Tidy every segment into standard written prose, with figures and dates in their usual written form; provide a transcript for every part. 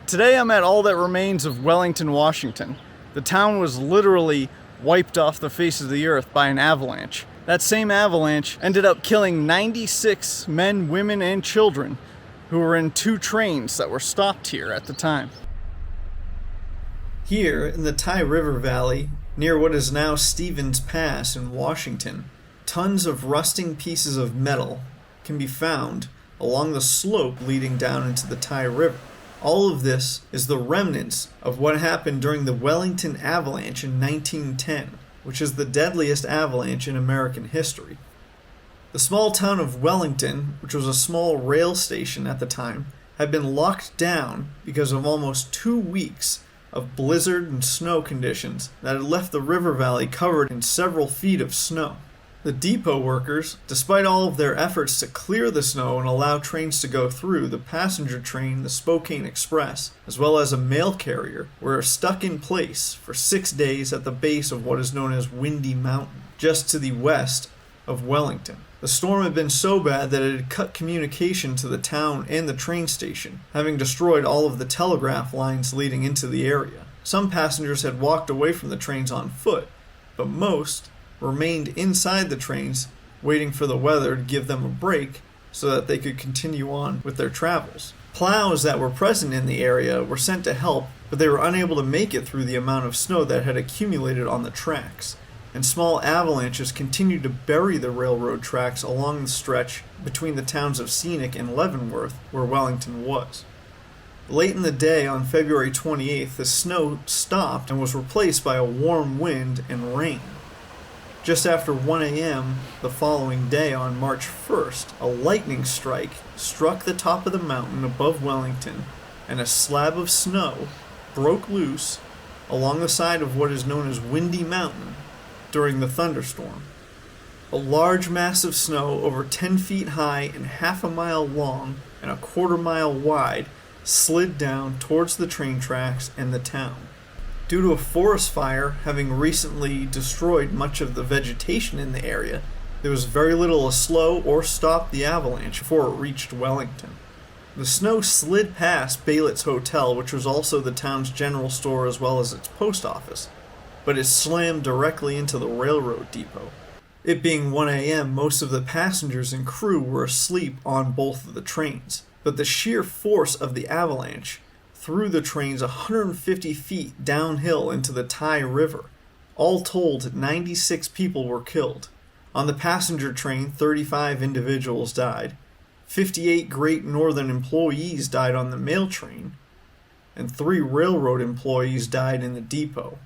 Today I'm at all that remains of Wellington, Washington. The town was literally wiped off the face of the earth by an avalanche. That same avalanche ended up killing 96 men, women, and children who were in 2 trains that were stopped here at the time. Here in the Tye River Valley, near what is now Stevens Pass in Washington, tons of rusting pieces of metal can be found along the slope leading down into the Tye River. All of this is the remnants of what happened during the Wellington Avalanche in 1910, which is the deadliest avalanche in American history. The small town of Wellington, which was a small rail station at the time, had been locked down because of almost 2 weeks of blizzard and snow conditions that had left the river valley covered in several feet of snow. The depot workers, despite all of their efforts to clear the snow and allow trains to go through, the passenger train, the Spokane Express, as well as a mail carrier, were stuck in place for 6 days at the base of what is known as Windy Mountain, just to the west of Wellington. The storm had been so bad that it had cut communication to the town and the train station, having destroyed all of the telegraph lines leading into the area. Some passengers had walked away from the trains on foot, but most remained inside the trains, waiting for the weather to give them a break so that they could continue on with their travels. Plows that were present in the area were sent to help, but they were unable to make it through the amount of snow that had accumulated on the tracks, and small avalanches continued to bury the railroad tracks along the stretch between the towns of Scenic and Leavenworth, where Wellington was. Late in the day on February 28th, the snow stopped and was replaced by a warm wind and rain. Just after 1 a.m. the following day, on March 1st, a lightning strike struck the top of the mountain above Wellington, and a slab of snow broke loose along the side of what is known as Windy Mountain during the thunderstorm. A large mass of snow over 10 feet high and half a mile long and a quarter-mile wide slid down towards the train tracks and the town. Due to a forest fire having recently destroyed much of the vegetation in the area, there was very little to slow or stop the avalanche before it reached Wellington. The snow slid past Baylett's Hotel, which was also the town's general store as well as its post office, but it slammed directly into the railroad depot. It being 1 a.m., most of the passengers and crew were asleep on both of the trains, but the sheer force of the avalanche threw the trains 150 feet downhill into the Tye River. All told, 96 people were killed. On the passenger train, 35 individuals died. 58 Great Northern employees died on the mail train, and 3 railroad employees died in the depot.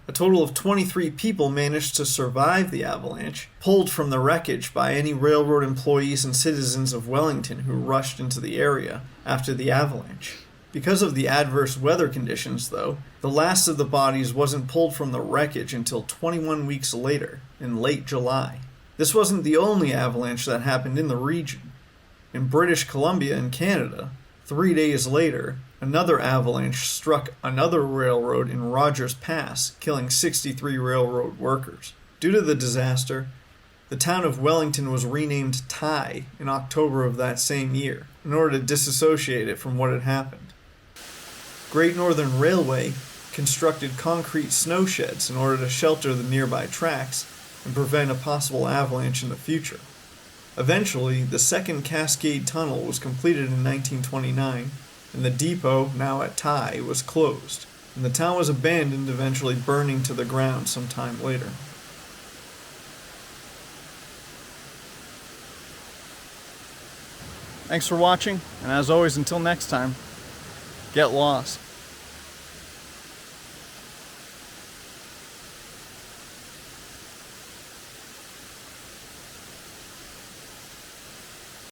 A total of 23 people managed to survive the avalanche, pulled from the wreckage by any railroad employees and citizens of Wellington who rushed into the area after the avalanche. Because of the adverse weather conditions, though, the last of the bodies wasn't pulled from the wreckage until 21 weeks later, in late July. This wasn't the only avalanche that happened in the region. In British Columbia in Canada, 3 days later, another avalanche struck another railroad in Rogers Pass, killing 63 railroad workers. Due to the disaster, the town of Wellington was renamed Tye in October of that same year, in order to disassociate it from what had happened. Great Northern Railway constructed concrete snow sheds in order to shelter the nearby tracks and prevent a possible avalanche in the future. Eventually, the second Cascade Tunnel was completed in 1929, and the depot, now at Tye, was closed, and the town was abandoned, eventually burning to the ground sometime later. Thanks for watching, and as always, until next time, get lost.